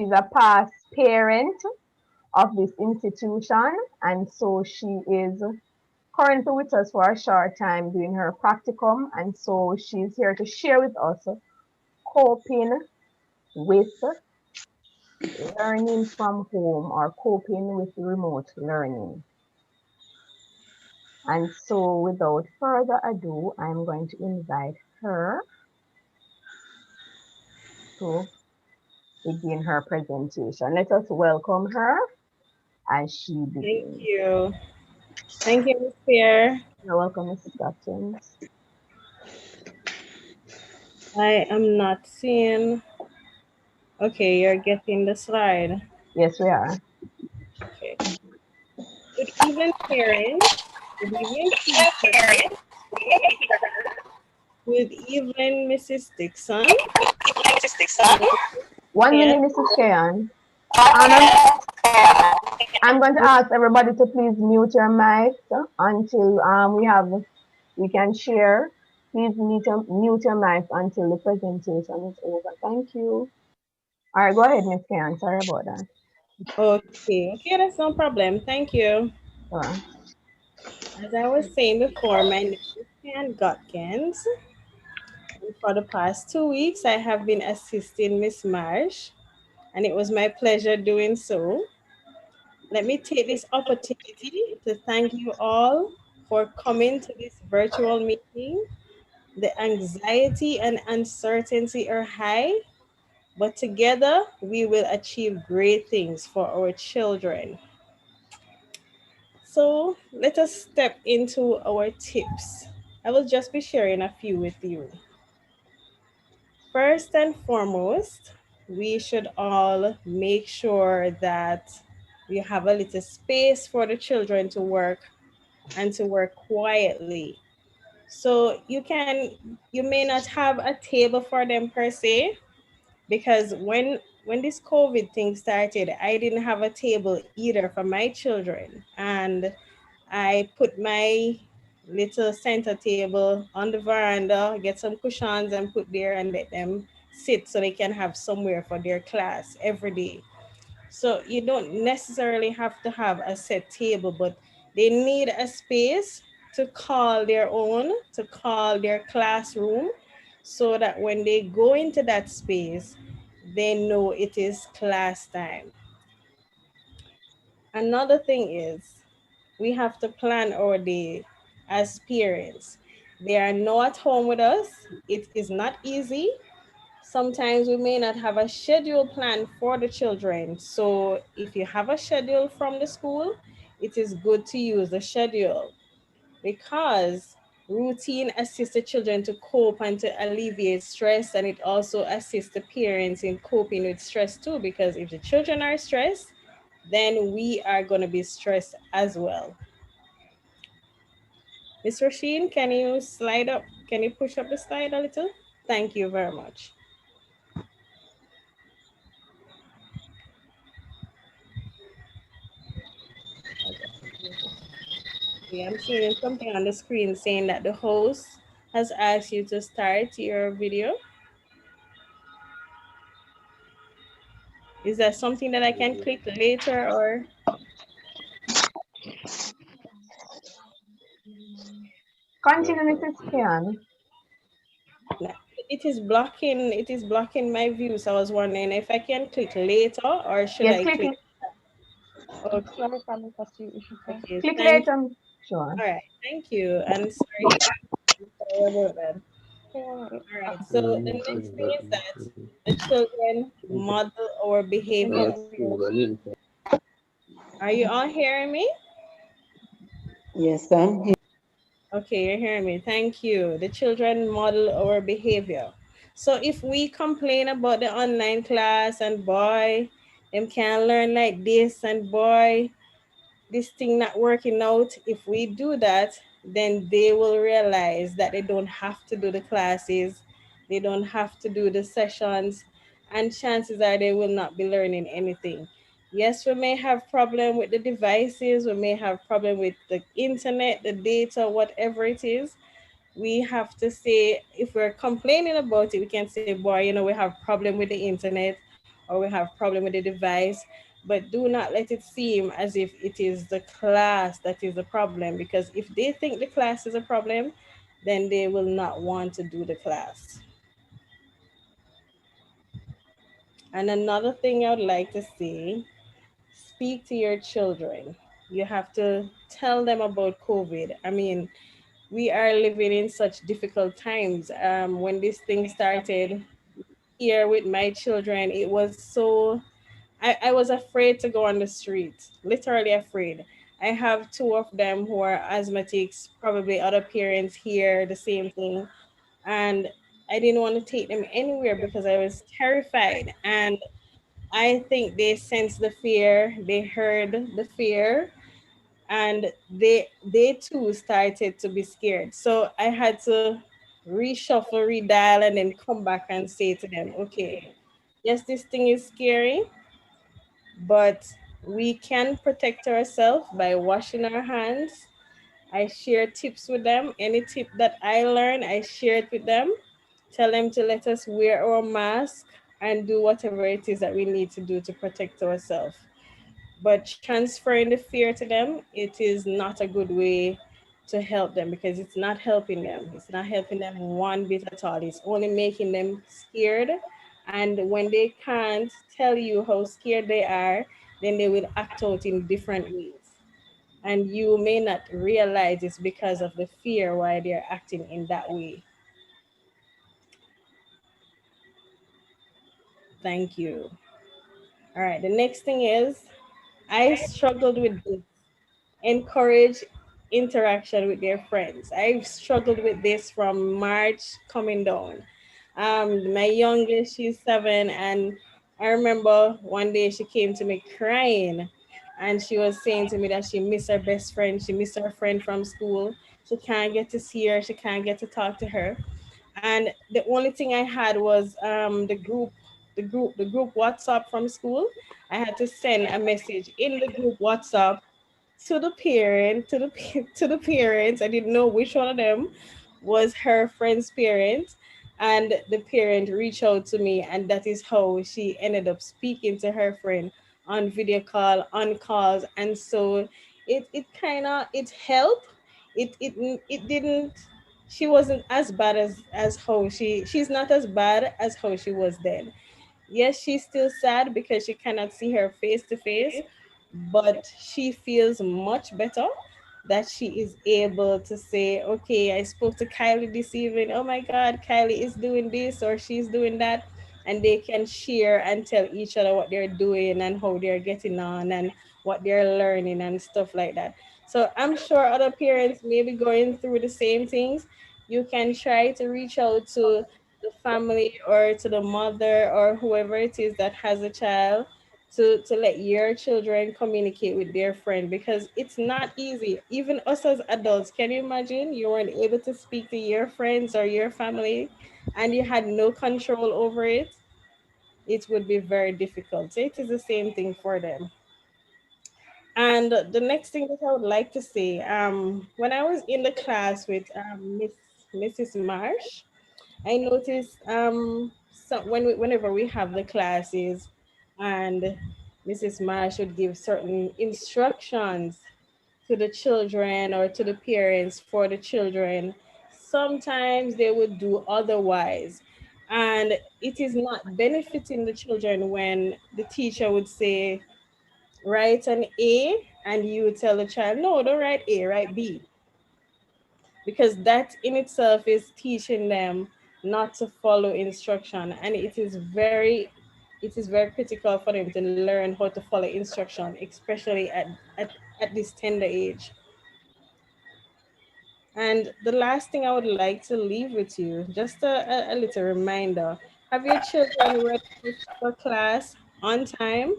She's a past parent of this institution, and so she is currently with us for a short time doing her practicum, and so she's here to share with us coping with learning from home or coping with remote learning. And so without further ado, I'm going to invite her to begin her presentation. Let us welcome her as she Thank begins. you. Thank you, Ms. Pierre. You're welcome, Mrs. Dawkins. I am not seeing. Okay, you're getting the slide. Yes, we are. Okay. Good evening, parents. Good evening, teachers. Good evening, Mrs. Dixon. One Yes. minute, Mrs. Kayan. I'm going to ask everybody to please mute your mics until we can share. Please mute your mics until the presentation is over. Thank you. All right, go ahead, Miss Kayan. Sorry about that. Okay, that's no problem. Thank you. Sure. As I was saying before, my name is Ann Gotkins. And for the past 2 weeks, I have been assisting Miss Marsh, and it was my pleasure doing so. Let me take this opportunity to thank you all for coming to this virtual meeting. The anxiety and uncertainty are high, but together we will achieve great things for our children. So let us step into our tips. I will just be sharing a few with you. First and foremost, we should all make sure that we have a little space for the children to work and to work quietly. So you may not have a table for them per se, because when this COVID thing started, I didn't have a table either for my children. And I put my little center table on the veranda, get some cushions and put there and let them sit so they can have somewhere for their class every day. So you don't necessarily have to have a set table, but they need a space to call their own, to call their classroom, so that when they go into that space, they know it is class time. Another thing is we have to plan our day as parents. They are not at home with us. It is not easy. Sometimes we may not have a schedule plan for the children. So if you have a schedule from the school, it is good to use the schedule, because routine assists the children to cope and to alleviate stress, and it also assists the parents in coping with stress too, because if the children are stressed, then we are going to be stressed as well. Ms. Rasheen, can you slide up? Can you push up the slide a little? Thank you very much. Okay, I'm seeing something on the screen saying that the host has asked you to start your video. Is that something that I can click later, or Continue, Mrs. Kayan. it is blocking my view? So I was wondering if I can click later, or should Yes, I click? Okay, okay, click thank you. later. Sure. All right, thank you. And sorry about that. All right, so the next thing is that the children model our behavior. Are you all hearing me? Yes, sir. Okay, you're hearing me. Thank you. The children model our behavior. So if we complain about the online class and boy, them can't learn like this, and boy, this thing not working out, if we do that, then they will realize that they don't have to do the classes, they don't have to do the sessions, and chances are they will not be learning anything. Yes, we may have problem with the devices, we may have problem with the internet, the data, whatever it is. We have to say, if we're complaining about it, we can say, boy, we have problem with the internet, or we have problem with the device, but do not let it seem as if it is the class that is the problem, because if they think the class is a problem, then they will not want to do the class. And another thing I would like to say, speak to your children. You have to tell them about COVID. I mean, we are living in such difficult times. When this thing started here with my children, it was so, I was afraid to go on the street, literally afraid. I have two of them who are asthmatics, probably other parents here, the same thing. And I didn't want to take them anywhere because I was terrified. And I think they sensed the fear, they heard the fear, and they too started to be scared. So I had to reshuffle, redial, and then come back and say to them, okay, yes, this thing is scary, but we can protect ourselves by washing our hands. I share tips with them. Any tip that I learn, I share it with them. Tell them to let us wear our mask and do whatever it is that we need to do to protect ourselves. But transferring the fear to them, it is not a good way to help them, because it's not helping them. It's not helping them one bit at all. It's only making them scared. And when they can't tell you how scared they are, then they will act out in different ways. And you may not realize it's because of the fear why they're acting in that way. Thank you. All right. The next thing is, I struggled with this. Encourage interaction with their friends. I've struggled with this from March coming down. My youngest, she's 7, and I remember one day she came to me crying, and she was saying to me that she missed her best friend, she missed her friend from school. She can't get to see her, she can't get to talk to her. And the only thing I had was the group WhatsApp from school. I had to send a message in the group WhatsApp to the parent, to the parents. I didn't know which one of them was her friend's parent, and the parent reached out to me, and that is how she ended up speaking to her friend on video call, on calls. And so it kind of it helped. It didn't. She wasn't as bad as how she's not as bad as how she was then. Yes, she's still sad because she cannot see her face to face, but she feels much better that she is able to say, okay, I spoke to Kylie this evening. Oh my God, Kylie is doing this or she's doing that. And they can share and tell each other what they're doing and how they're getting on and what they're learning and stuff like that. So I'm sure other parents may be going through the same things. You can try to reach out to the family or to the mother or whoever it is that has a child to let your children communicate with their friend, because it's not easy. Even us as adults, can you imagine you weren't able to speak to your friends or your family and you had no control over it? It would be very difficult. So it is the same thing for them. And the next thing that I would like to say, when I was in the class with Mrs. Marsh, I noticed so whenever we have the classes and Mrs. Marsh would give certain instructions to the children or to the parents for the children, sometimes they would do otherwise. And it is not benefiting the children when the teacher would say, write an A, and you would tell the child, no, don't write A, write B, because that in itself is teaching them not to follow instruction. And it is very critical for them to learn how to follow instruction, especially at this tender age. And the last thing I would like to leave with you, just a little reminder: have your children ready for class on time.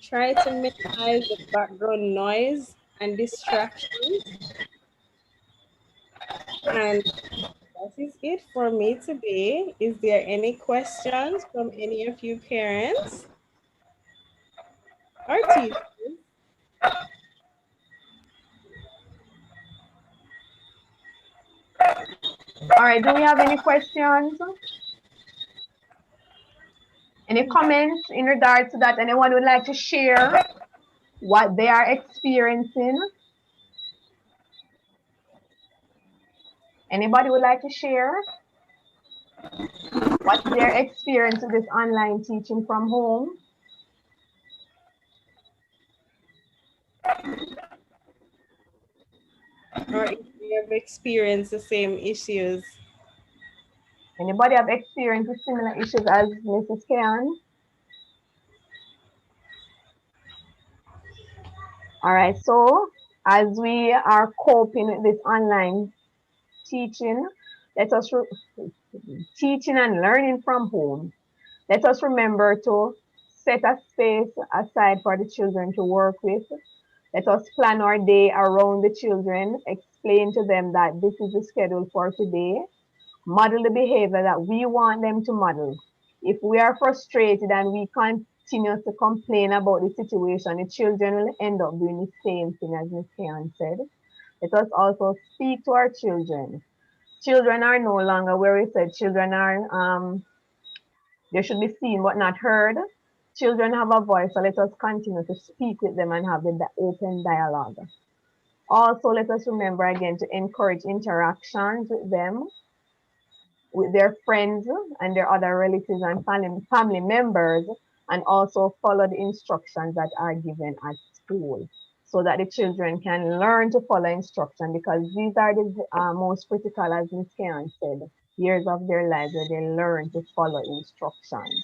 Try to minimize the background noise and distractions. And that is it for me today. Is there any questions from any of you parents or teachers? All right, do we have any questions? Any comments in regards to that? Anyone would like to share what they are experiencing? Anybody would like to share what's their experience with this online teaching from home? Or if you have experienced the same issues. Anybody have experienced similar issues as Mrs. Kian? All right, so as we are coping with this online teaching, let us teaching and learning from home. Let us remember to set a space aside for the children to work with. Let us plan our day around the children, explain to them that this is the schedule for today, model the behavior that we want them to model. If we are frustrated and we continue to complain about the situation, the children will end up doing the same thing as Ms. Kayan said. Let us also speak to our children. Children are no longer where we said children are, they should be seen but not heard. Children have a voice, so let us continue to speak with them and have the open dialogue. Also, let us remember again to encourage interactions with them, with their friends and their other relatives and family members, and also follow the instructions that are given at school so that the children can learn to follow instruction, because these are the most critical, as Ms. Kayan said, years of their lives where they learn to follow instructions.